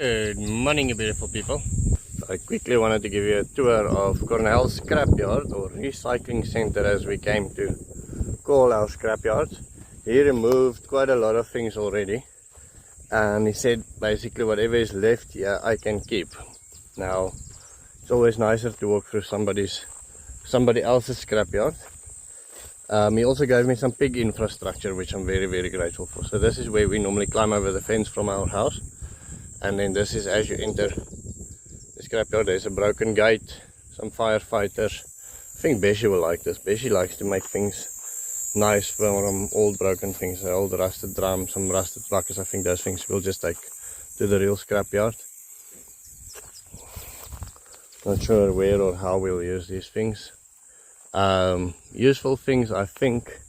Good morning, you beautiful people. I quickly wanted to give you a tour of Cornell Scrapyard, or recycling center as we came to call our scrapyards. He removed quite a lot of things already, and he said basically whatever is left here I can keep. Now it's always nicer to walk through somebody else's scrapyard. He also gave me some pig infrastructure, which I'm very grateful for. So this is where we normally climb over the fence from our house. And then this is as you enter the scrapyard. There's a broken gate, some firefighters. I think Bessie will like this. Bessie likes to make things nice from old broken things, old rusted drums, some rusted buckets. I think those things we'll just take to the real scrapyard. Not sure where or how we'll use these things. Useful things I think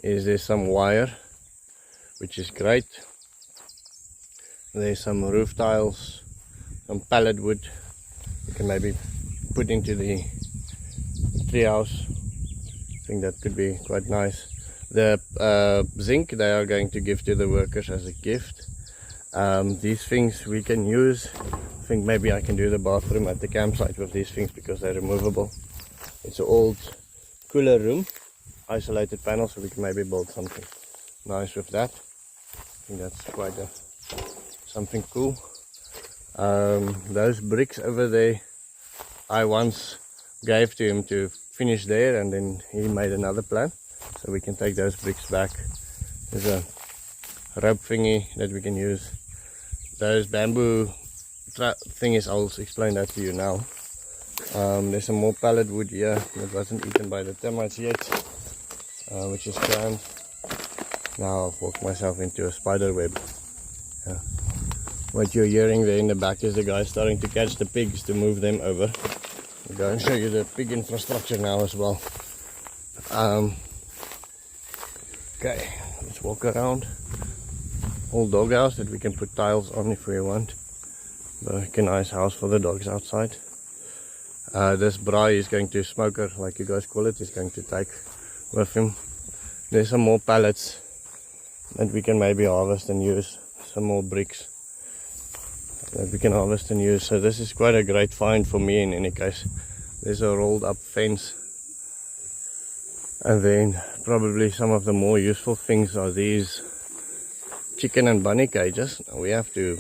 is there's some wire, which is great. There's some roof tiles, some pallet wood you can maybe put into the treehouse. I think that could be quite nice. The zinc they are going to give to the workers as a gift. These things we can use. I think maybe I can do the bathroom at the campsite with these things because they're removable. It's an old cooler room, isolated panel, so we can maybe build something nice with that. I think that's quite something cool. Those bricks over there I once gave to him to finish there, and then he made another plan, so we can take those bricks back. There's a rope thingy that we can use. Those bamboo thingies, I'll explain that to you now. There's some more pallet wood here that wasn't eaten by the termites yet, which is grand. Now I've walked myself into a spider web. Yeah. What you're hearing there in the back is the guy starting to catch the pigs to move them over. I'll go and show you the pig infrastructure now as well. Okay, let's walk around. Old dog house that we can put tiles on if we want. Like a nice house for the dogs outside. This braai is going to smoker, like you guys call it, is going to take with him. There's some more pallets that we can maybe harvest and use. Some more bricks that we can harvest and use. So this is quite a great find for me in any case. There's a rolled up fence. And then probably some of the more useful things are these chicken and bunny cages. We have to,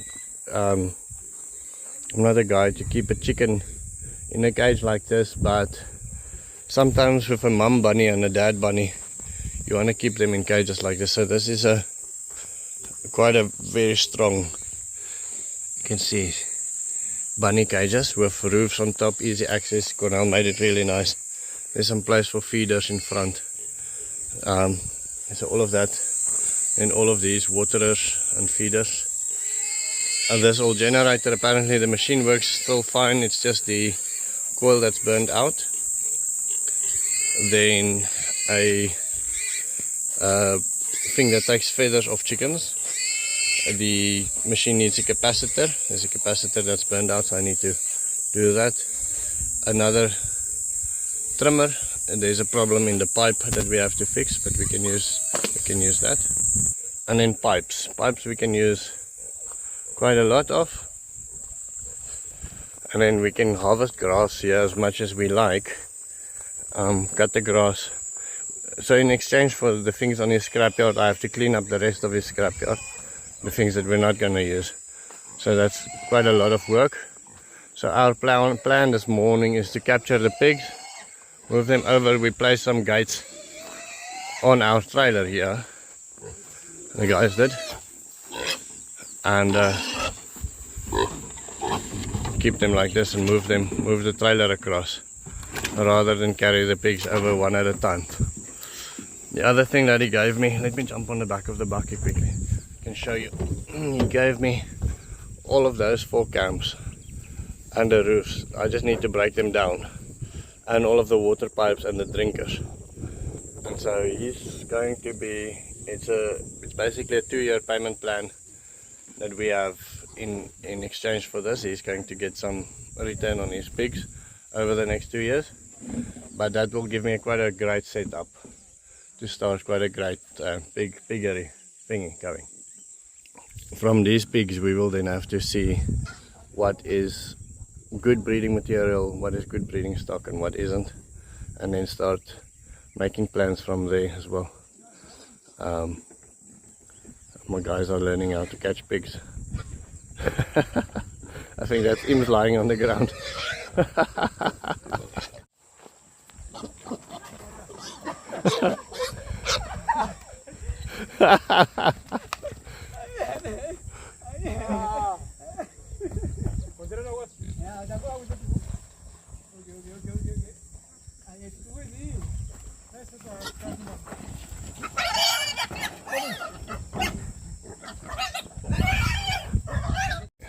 I'm not a guy to keep a chicken in a cage like this, but sometimes with a mum bunny and a dad bunny, you want to keep them in cages like this. So this is quite a very strong, you can see, bunny cages with roofs on top, easy access. Cornell made it really nice. There's some place for feeders in front. So all of that, and all of these waterers and feeders. And this old generator, apparently the machine works still fine, it's just the coil that's burned out. Then a thing that takes feathers off chickens. The machine needs a capacitor. There's a capacitor that's burned out, so I need to do that. Another trimmer, and there's a problem in the pipe that we have to fix, but we can use that. And then pipes we can use quite a lot of. And then we can harvest grass here as much as we like. Cut the grass. So in exchange for the things on his scrapyard, I have to clean up the rest of his scrapyard, the things that we're not going to use. So that's quite a lot of work. So our plan this morning is to capture the pigs, move them over. We place some gates on our trailer here, the guys did, and keep them like this and move the trailer across, rather than carry the pigs over one at a time. The other thing that he gave me, let me jump on the back of the bucket quickly, I can show you. He gave me all of those 4 camps and the roofs. I just need to break them down, and all of the water pipes and the drinkers. And so he's going to be, it's basically a 2-year payment plan that we have. In exchange for this, he's going to get some return on his pigs over the next 2 years, but that will give me quite a great setup to start quite a great piggery thingy going. from these pigs we will then have to see what is good breeding material, what is good breeding stock and what isn't, and then start making plans from there as well. My guys are learning how to catch pigs. I think that's him lying on the ground.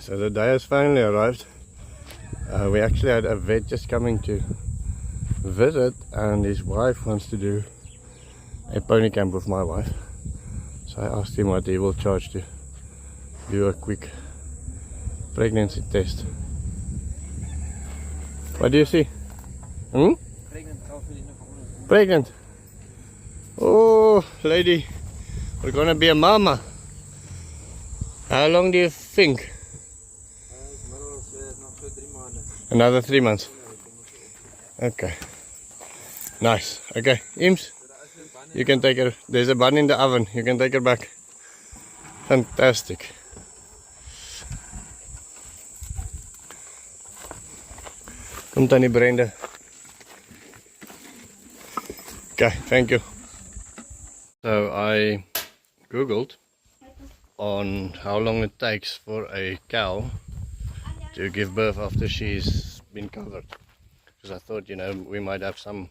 So the day has finally arrived. We actually had a vet just coming to visit, and his wife wants to do a pony camp with my wife. So I asked him what he will charge to do a quick pregnancy test. What do you see? Pregnant. Oh, lady, we're gonna be a mama. How long do you think? Another 3 months. Okay. Nice. Okay, Eames, you can take her. There's a bun in the oven. You can take her back. Fantastic. Kom Tannie Brendo. Okay, thank you. So I googled on how long it takes for a cow to give birth after she's been covered, because I thought, you know, we might have some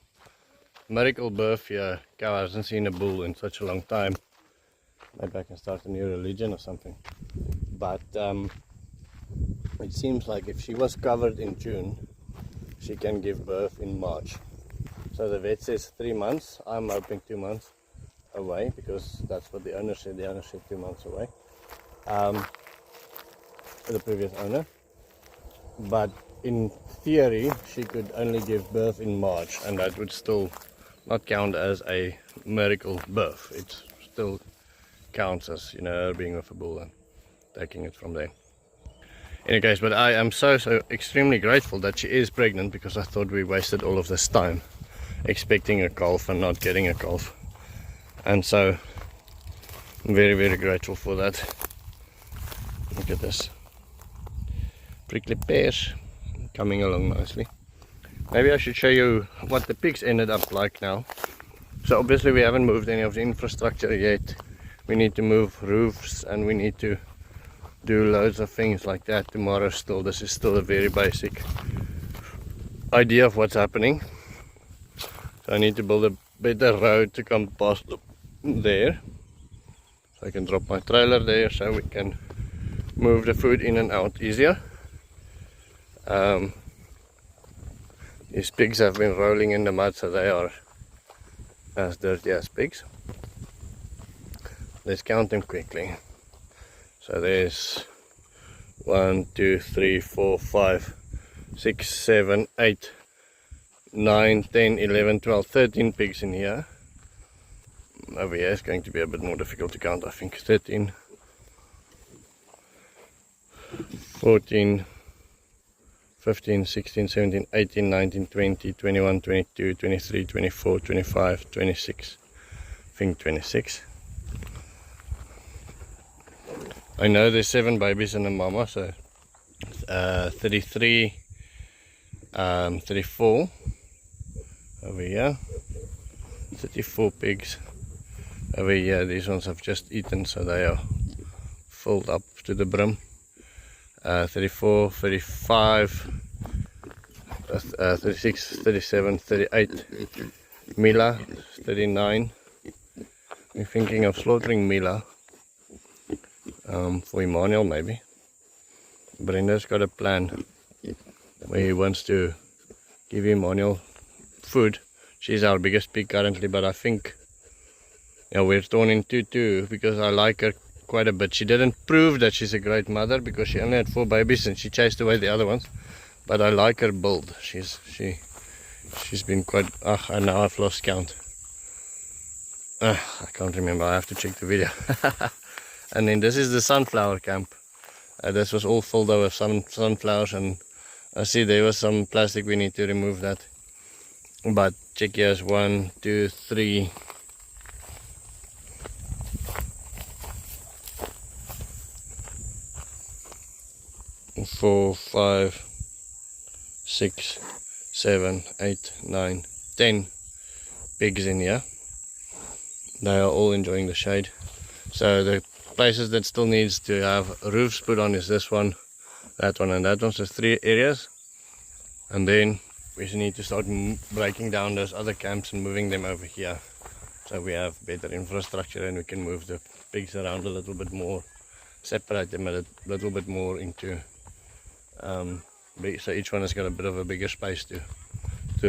miracle birth here. Cow hasn't seen a bull in such a long time. Maybe I can start a new religion or something. But it seems like if she was covered in June, she can give birth in March. So the vet says 3 months. I'm hoping 2 months away, because that's what the owner said. The owner said 2 months away. The previous owner. But in theory she could only give birth in March, and that would still not count as a miracle birth. It still counts as, you know, her being with a bull and taking it from there. In any case, but I am so extremely grateful that she is pregnant, because I thought we wasted all of this time expecting a calf and not getting a calf. And so I'm very, very grateful for that. Look at this. Prickly pears coming along nicely. Maybe I should show you what the pigs ended up like now. So obviously we haven't moved any of the infrastructure yet. We need to move roofs, and we need to do loads of things like that tomorrow still. This is still a very basic idea of what's happening. So I need to build a better road to come past there, so I can drop my trailer there, so we can move the food in and out easier. These pigs have been rolling in the mud, so they are as dirty as pigs. Let's count them quickly. So there's 1, 2, 3, 4, 5, 6, 7, 8, 9, 10, 11, 12, 13 pigs in here. Over here is going to be a bit more difficult to count, I think. 13, 14, 15, 16, 17, 18, 19, 20, 21, 22, 23, 24, 25, 26. I think 26. I know there's 7 babies and a mama, so 33, 34 over here, 34 pigs over here. These ones have just eaten, so they are filled up to the brim. 34, 35, 36, 37, 38, Mila, 39. We're thinking of slaughtering Mila for Emmanuel maybe. Brendo's got a plan where he wants to give Emmanuel food. She's our biggest pig currently, but I think, yeah, we're torn in two because I like her quite a bit. She didn't prove that she's a great mother because she only had 4 babies and she chased away the other ones, but I like her build. She's been quite, and now I've lost count. I can't remember, I have to check the video. And then this is the sunflower camp. This was all filled up with sunflowers, and I see there was some plastic. We need to remove that. But check, here's 1, 2, 3. 4, 5, 6, 7, 8, 9, 10 pigs in here. They are all enjoying the shade. So the places that still needs to have roofs put on is this one, that one, and that one. So 3 areas. And then we need to start breaking down those other camps and moving them over here, so we have better infrastructure and we can move the pigs around a little bit more, separate them a little bit more into so each one has got a bit of a bigger space to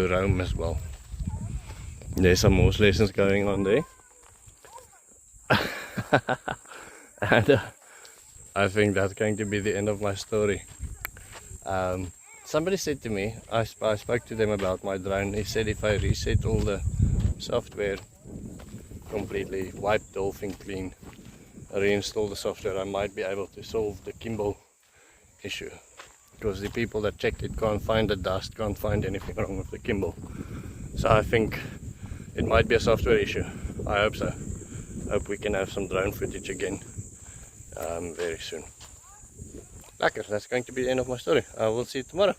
roam as well. There's some horse lessons going on there. And I think that's going to be the end of my story. Somebody said to me, I spoke to them about my drone. They said if I reset all the software completely, wipe the whole thing clean, reinstall the software, I might be able to solve the gimbal issue. Because the people that checked it can't find the dust, can't find anything wrong with the gimbal. So I think it might be a software issue. I hope so. Hope we can have some drone footage again very soon. Lekker, that's going to be the end of my story. I will see you tomorrow.